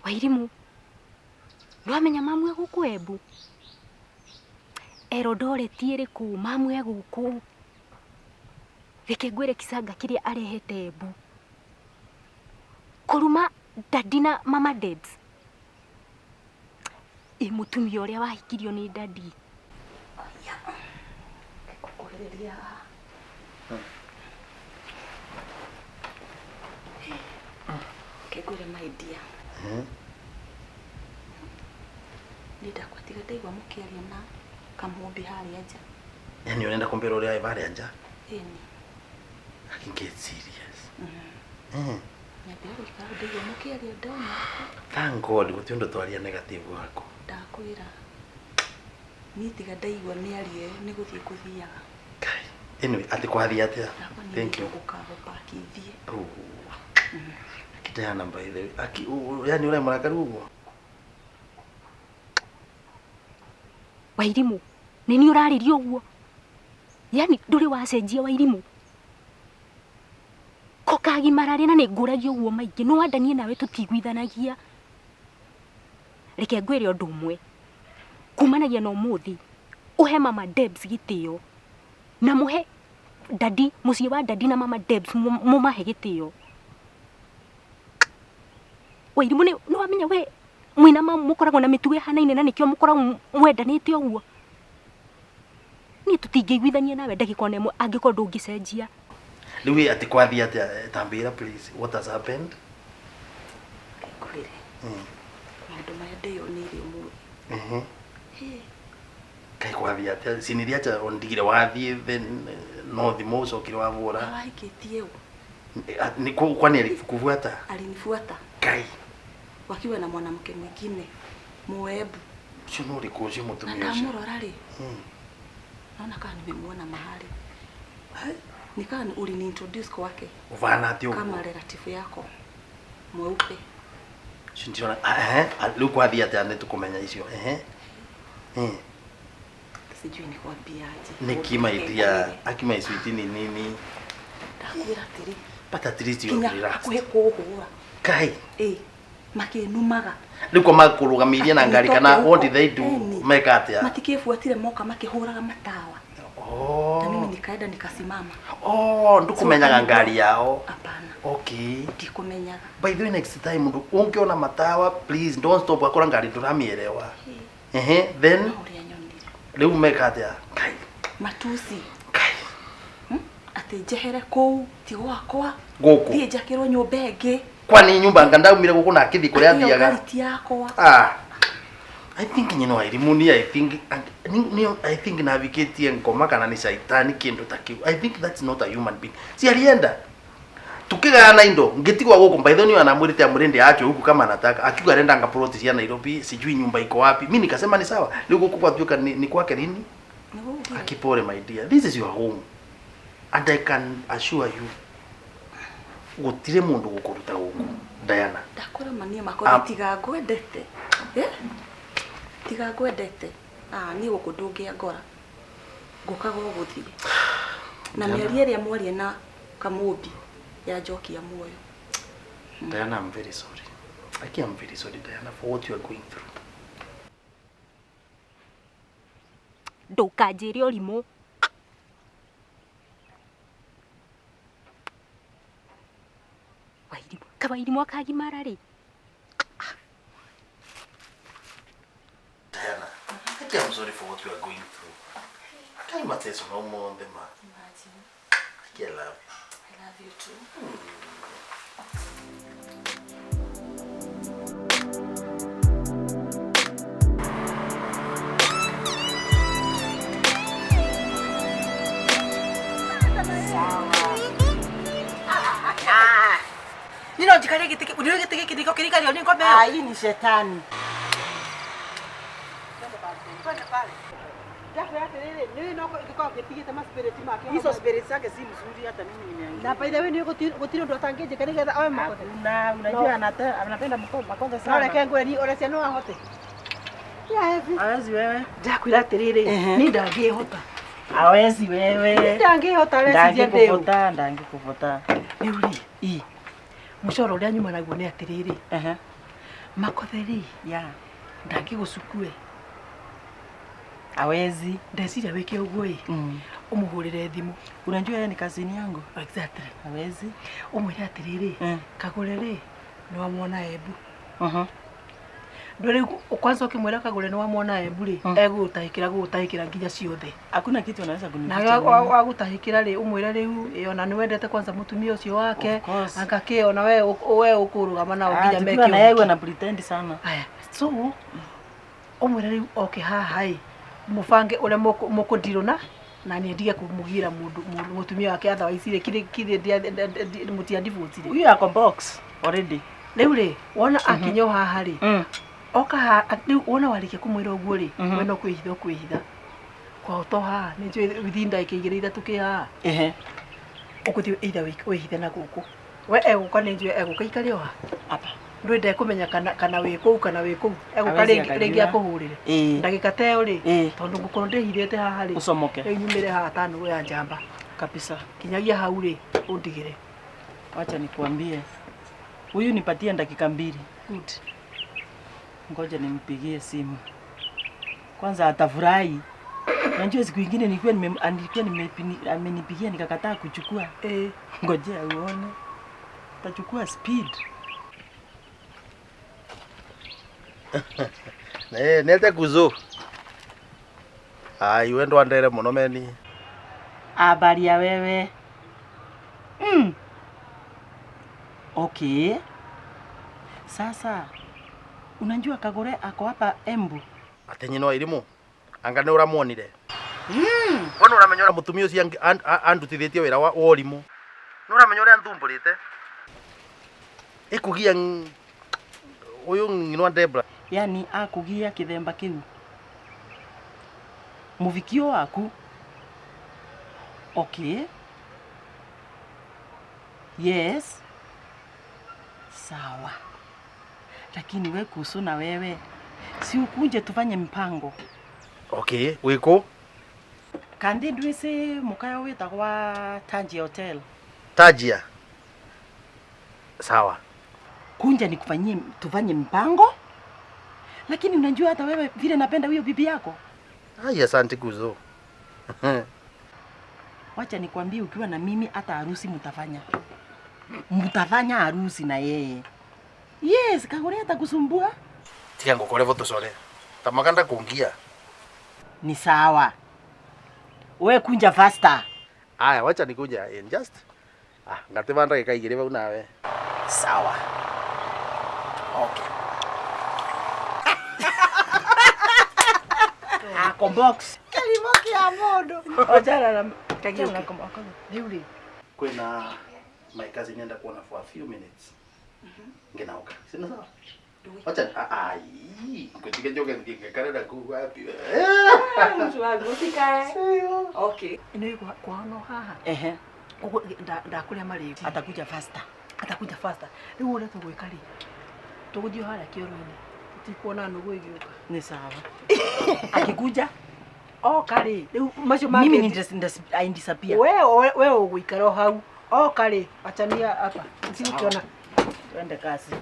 Wairimu. Ndwamenya mamu e guku Embu. Eldoret iri ku mamu e guku. Reke ngwire kisanga kiria arehete Embu. Kuruma Daddy na Mama Debs. Mutumia uria wahikirio ni Daddy. Aya. Kukuhiriria. Kegure my dear. Nida kwatiga ndaigua mukiaria na kamumbi haria nja. Yani unaenda kumbera uria haria nja? Eni. I can get serious. Nyambira gukara ndaigua mukiaria ndona. Thank God gutiondo twaria negative wako. Ndakwira. Nitiga ndaigua miarie ni guthie kuthiaga. Kai. Anyway, ati kwathia atia? Thank you. Ukabo pakithie. Kita namba ile. Yani ule murakaru uguo. Wairimu, nini uraririo uguo? Yani nduri wacenjia Wairimu. Kokagi marari na ninguragio uguo maingi no wandanie nawe tutigwithanagia. Reke ngwire undu umwe. Kumanagia no muthi. Uhe Mama Debs gitio. Na muhe Daddy, mucie wa Daddy na Mama Debs mumahe gitio. Wairimu ni wamenya we mwina mamu mukoragwo na mituwe hanaine na nikio mukoragwo mwendanite uguo. Ni tutingigwithania nawe ndagika ona imwe angiko ndungicenjia. Riu ati kwathia atia tambira please. What has happened? Kwire. Maundu maya ndiyonire umuthi. Kai kwathia atia siniria acha ondigire wathie then no thimo ucokire wavura. Awahikitie u. Ni kwani alikufuata? Alinifuata. Kai. Wakiwa na mwanamke mwingine Moebu. Sio no rikoje mutumia ucio. Ndamurora ri. Naona kama nimemuona mahali. Nikaa ulini introduce kwake. Uvana ati uguo. Kama relative yako. Mweupe. Sindiona leo kwathia atia ndio tukumenya icio Sijui nikwambia aje. Nikimaitia akimaiswiti ni nini? Ndakwira tiri. Pata trist yo relax. Akwe kuhura. Kai. Makinumaga. Liko makurugamiria na ngari kana what did they do? Meka atia. Matikifuatire moka makihuraga matawa. Na mimi nikaenda nikasimama. Ndukumenyaga ngari yao. Hapana. Okay. Ndikumenyaga. By the way next time ndu unkiona matawa please don't stop akora ngari nduramielewa. Then leo meka atia. Kai. Matusi. Kai. Ati jehere kou ti gwakwa. Guku. Thie njakirwo nyumba ingi. Kwani nyumba ngandaumire guku na kithi kuria thiaga. I think Wairimu I think navigatie ngoma kana ni shaitani kindu takiu. I think that's not a human being. Si alienda. Tukigana indo ngitigwa guku by the way anamwirite amurende acho huku kama anataka. Akiuga renda ngaploti cia Nairobi sijui nyumba iko wapi. Mimi nikasema ni sawa. Leo guku kwa tuka ni kwake lini? Akipore my dear. This is your home. And I can assure you gutire mundu gukuruta guku Diana. Ndakora mania makora tiga ngwendete. Tiga ngwendete. Ni guku ndungia ngora. Ngukaga guthie. Na mieri ĩrĩa mwarie na Kamũmbi ya njokia muoyo. Diana, I'm very sorry. I'm very sorry Diana for what you are going through. Ndukanjire ũrimũ. Wairimu akagimara ri. Diana, I'm sorry for what you are going through. I can't imagine no more on the man. Imagine. I love you. I love you too. Nino jikale kitiki, unio kitiki kitiko kirika leo niko mbele. Hii ni shetani. Hizo spirit zake si mzuri hata mimi nimeangalia. Na by the way ni gutiro ndo tangeje kanigeza awe makote. Na unajua anapenda makonde sana. Sasa reke ngwe ni ore no ahote. Hawezi wewe. Ndakwira atiriri ni ndangihota. Hawezi wewe. Ndangihota resi jende. Ndangikuvuta. Euri. Mucoro uria nyuma naguo ni atiriri. Makotheri. Ya. Ndangĩgũcukue. Hawezi. Ndeciria wĩke ũguo ĩ. Ũmũhũrĩre thimũ. Unajua yeye ni kazini yangu. Exactly. Hawezi. Ũmwĩre atĩrĩrĩ. Kagũre rĩ nĩ wamwona Embu. Ndũrĩ kwanza ukimwĩra Kagũre nĩ wamwona Embu rĩ egũgũtahĩkĩra nginya ciothe. Hakuna kitu anaweza kunificha. Na wagũtahĩkĩra rĩ ũmwĩre rĩu ona nĩ wendete kwanza mũtumia ũcio wake angakĩ ona we ũkũrũgama nao nginya meke. Na yeye ana pretend sana. Aya so ũmwĩre rĩu oke haha ĩ mũbange ũrĩa mũkũndirũna na nĩ ndige kũmũgira mũtumia wake otherwise rĩ kire mũtia divorce rĩ. Huyu ako box already. Rĩu rĩ wona akinyo haha rĩ oka rĩu wona warĩkia kũmwĩra ũguo rĩ we no kwĩhitha kwao to haha nĩ njũĩ within ndagĩka igĩrĩ ithatũ kĩ haha ũgũthiĩ either wĩhithe na gũkũ we egũka nĩ njũĩ egũka ikare o haha Hapa. ndwende kũmenya kana wĩ kũu kana wĩ kũu egũka rĩngĩ akũhũrĩre ndagĩka ta ĩyo rĩ tondũ ngũkorwo ndĩhithĩte haha rĩ Usomoke. rĩu nyumĩre haha tano ya njamba Kabisa. kinyagia hau rĩ ũndigĩre. Wacha nikuambie. Huyu nipatie dakika 2. Good. Ngoja nimpigie simu. Kwanza atafurahi. Unajua siku nyingine nilikuwa amenipigia nikakataa kuchukua. Ngojea uone. Tachukua speed. Nete kuzo. Ai wendo andere muno meni. Habari ya wewe. Okay. Sasa unajua Kagũre ako hapa Embu. Atenyi no irimu. Anga nĩ ũramuonire. Wona ũramenya ũrĩa mũtumia ũcio andutithĩtie wĩra wa ũrimũ. Nĩ ũramenya ũrĩa nthumbũrĩte. Ikugia ũyũ ng'inwa Debra. Yani akugia kithemba kĩu. Muvikio waku. Okay. Yes. Sawa. Lakini we kuhusu na wewe si ukunje tufanye mpango. Okay, wiko? Kandi ndwise mukayo witagwa Tanji Hotel. Tajia. Sawa. Kunja nikufanyie tufanye mpango. Lakini unajua hata wewe vile napenda huyo bibi yako. Ai asante kuzo. Wacha nikwambie ukiwa na mimi hata harusi mtafanya. Mtafanya harusi na yeye. Yes, Kagũre atakusumbua. Tiga ngũkore voto sore. Tamakanda kuingia. Ni sawa. Wewe kunja faster. Aya wacha nikuja in just. Ngatevanda ikaigire vau nawe. Sawa. Okay. Ako box. Kalimoki ya modo. Ojana na kagina kama kama. Rĩu Kwena my cousin nenda kuona for a few minutes. Ngenauka. Sina sawa. Wacha ai, ngoja njoke ngekarera ku wapi. Mtu wangu sikae. Okay. ino kwa no haha. Ugo ndakuria marĩvi. Atakuja faster. Atakuja faster. Rĩu ũrĩa tũgwĩka rĩ. Tũgũthiĩ harĩa kĩoro-inĩ. Tikuona nũgũ igĩũka. Ni sawa. Akikuja oka rĩ. Rĩu macio mimi ni disappear. We ũgũikara hau. Oka rĩ. Achania hapa. Sikukiona. Twende kazi.